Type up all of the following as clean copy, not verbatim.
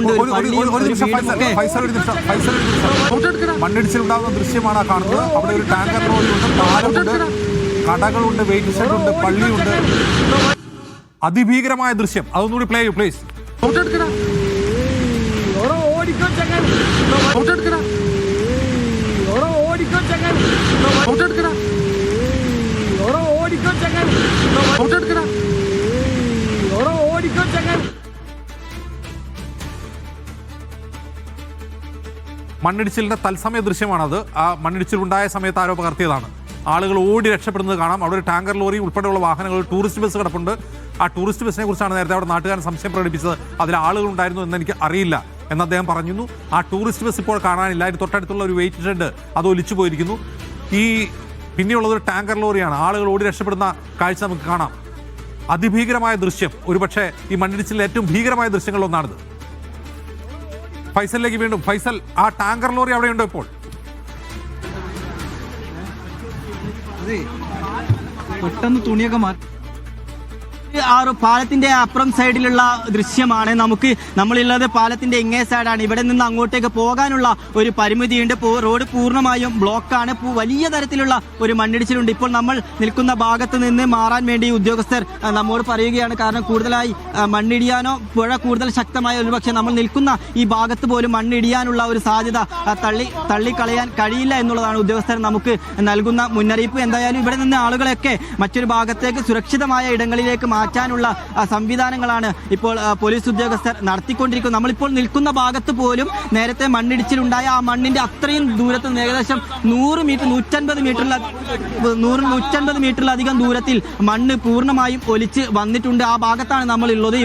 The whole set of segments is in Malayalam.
ഉണ്ട്, മണ്ണിടിച്ചിലുണ്ടാകുന്ന ദൃശ്യമാണ് കാണുന്നത്. അവിടെ ഒരു ടാങ്കർ ലോറിയുണ്ട്, പാലമുണ്ട്, കടകളുണ്ട്, വെയിറ്റ് ഷെഡ് ഉണ്ട്, പള്ളിയുണ്ട്. അതിഭീകരമായ ദൃശ്യം. അതൊന്നുകൂടി പ്ലേ ചെയ്യൂ പ്ലീസ്. മണ്ണിടിച്ചിലിന്റെ തത്സമയ ദൃശ്യമാണത്. ആ മണ്ണിടിച്ചിൽ ഉണ്ടായ സമയത്ത് ആരോ പകർത്തിയതാണ്. ആളുകൾ ഓടി രക്ഷപ്പെടുന്നത് കാണാം. അവിടെ ഒരു ടാങ്കർ ലോറി ഉൾപ്പെടെയുള്ള വാഹനങ്ങൾ, ടൂറിസ്റ്റ് ബസ് കിടപ്പുണ്ട്. ആ ടൂറിസ്റ്റ് ബസ്സിനെ കുറിച്ചാണ് നേരത്തെ അവിടെ നാട്ടുകാരൻ സംശയം പ്രകടിപ്പിച്ചത്. അതിൽ ആളുകൾ ഉണ്ടായിരുന്നു എന്ന് എനിക്ക് അറിയില്ല എന്ന് അദ്ദേഹം പറഞ്ഞിരുന്നു. ആ ടൂറിസ്റ്റ് ബസ് ഇപ്പോൾ കാണാനില്ല. അതിന് തൊട്ടടുത്തുള്ള ഒരു വെയിറ്റ് ഷെഡ് അത് ഒലിച്ചു പോയിരിക്കുന്നു. ഈ പിന്നെയുള്ളത് ഒരു ടാങ്കർ ലോറിയാണ്. ആളുകൾ ഓടി രക്ഷപ്പെടുന്ന കാഴ്ച നമുക്ക് കാണാം. അതിഭീകരമായ ദൃശ്യം. ഒരുപക്ഷെ ഈ മണ്ണിടിച്ചിലെ ഏറ്റവും ഭീകരമായ ദൃശ്യങ്ങളിലൊന്നാണിത്. ഫൈസലിലേക്ക് വീണ്ടും. ഫൈസൽ, ആ ടാങ്കർ ലോറി അവിടെയുണ്ടോ ഇപ്പോൾ? പെട്ടെന്ന് തുണിയൊക്കെ മാറ്റി ആ ഒരു പാലത്തിന്റെ അപ്പുറം സൈഡിലുള്ള ദൃശ്യമാണ്. നമ്മളുള്ളത് പാലത്തിന്റെ ഇങ്ങേ സൈഡാണ്. ഇവിടെ നിന്ന് അങ്ങോട്ടേക്ക് പോകാനുള്ള ഒരു പരിമിതിയുണ്ട്. റോഡ് പൂർണ്ണമായും ബ്ലോക്കാണ്. വലിയ തരത്തിലുള്ള ഒരു മണ്ണിടിച്ചിലുണ്ട്. ഇപ്പോൾ നമ്മൾ നിൽക്കുന്ന ഭാഗത്ത് നിന്ന് മാറാൻ വേണ്ടി ഉദ്യോഗസ്ഥർ നമ്മോട് പറയുകയാണ്. കാരണം കൂടുതലായി മണ്ണിടിയാനോ പുഴ കൂടുതൽ ശക്തമായ ഒരുപക്ഷെ നമ്മൾ നിൽക്കുന്ന ഈ ഭാഗത്ത് പോലും മണ്ണിടിയാനുള്ള ഒരു സാധ്യത തള്ളിക്കളയാൻ കഴിയില്ല എന്നുള്ളതാണ് ഉദ്യോഗസ്ഥർ നമുക്ക് നൽകുന്ന മുന്നറിയിപ്പ്. എന്തായാലും ഇവിടെ നിന്ന് ആളുകളെയൊക്കെ മറ്റൊരു ഭാഗത്തേക്ക് സുരക്ഷിതമായ ഇടങ്ങളിലേക്ക് മാറ്റാനുള്ള സംവിധാനങ്ങളാണ് ഇപ്പോൾ പോലീസ് ഉദ്യോഗസ്ഥർ നടത്തിക്കൊണ്ടിരിക്കുന്നത്. നമ്മളിപ്പോൾ നിൽക്കുന്ന ഭാഗത്ത് പോലും നേരത്തെ മണ്ണിടിച്ചിലുണ്ടായ ആ മണ്ണിന്റെ അത്രയും ദൂരത്ത് നിന്ന് ഏകദേശം 100 മീറ്റർ 150 മീറ്ററിലധികം ദൂരത്തിൽ മണ്ണ് പൂർണ്ണമായും ഒലിച്ച് വന്നിട്ടുണ്ട്. ആ ഭാഗത്താണ് നമ്മൾ ഉള്ളത്.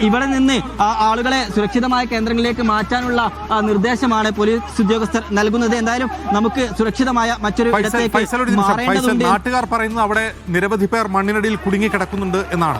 ഇവിടെ നിന്ന് ആളുകളെ സുരക്ഷിതമായ കേന്ദ്രങ്ങളിലേക്ക് മാറ്റാനുള്ള നിർദ്ദേശമാണ് പോലീസ് ഉദ്യോഗസ്ഥർ നൽകുന്നത്. എന്തായാലും നമുക്ക് സുരക്ഷിതമായ മറ്റൊരു ഇടത്തേക്ക് മാറേണ്ടതുണ്ട്. നാട്ടുകാർ പറയുന്നത് അവിടെ നിരവധി പേർ മണ്ണിനടിയിൽ കുടുങ്ങിക്കിടക്കുന്നുണ്ട് എന്നാണ്.